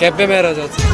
केबे मैरेज अछि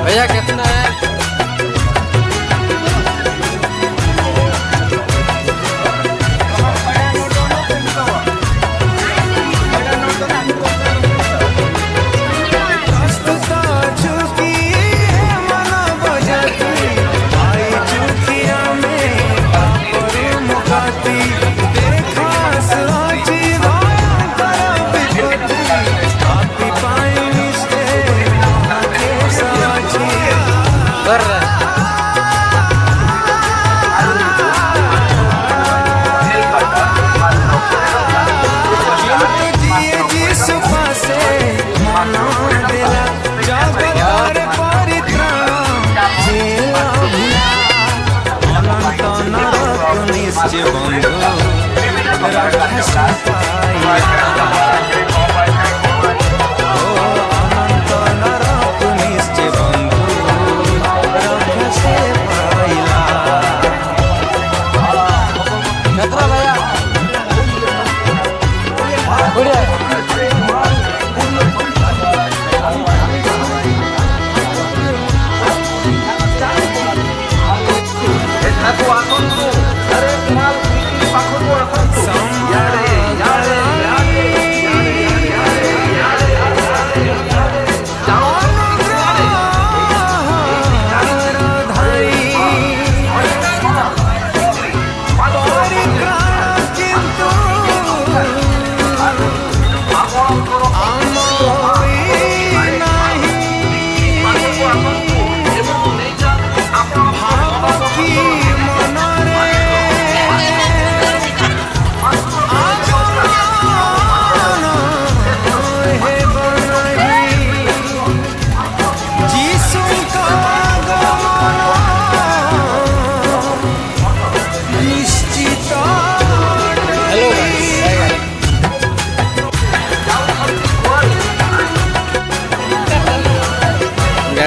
भैया कितना है Aku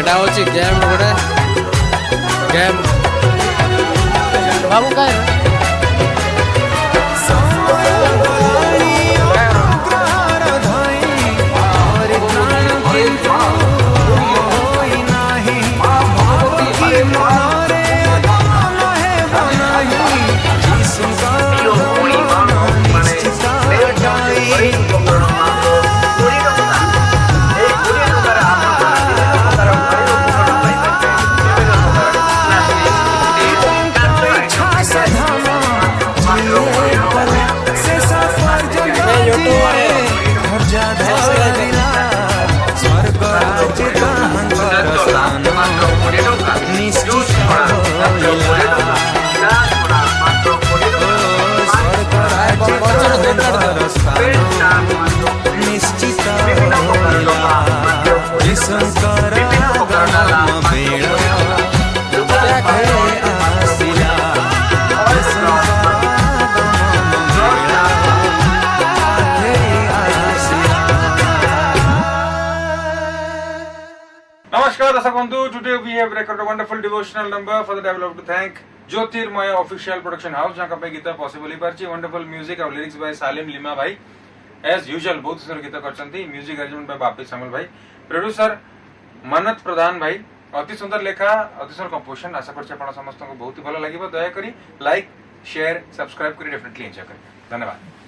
एटा होची गेम गोटे गेम बाबू काय Namaskar Dasa Bandhu. Today we have recorded a wonderful devotional number for the devil of to thank Jyotirmaya official production house जहाँ का पे गीता possible ही परची wonderful music और lyrics by Salim Lima भाई as usual बहुत सुंदर Gita करचंती music arrangement by Bapi सामल भाई producer मनत प्रधान भाई अति सुंदर लेखा अति सुंदर कंपोजिशन आशा करछि आपण समस्त को बहुत ही भलो लागिबो दया करी लाइक शेयर सब्सक्राइब करी डेफिनेटली एंजॉय करी धन्यवाद।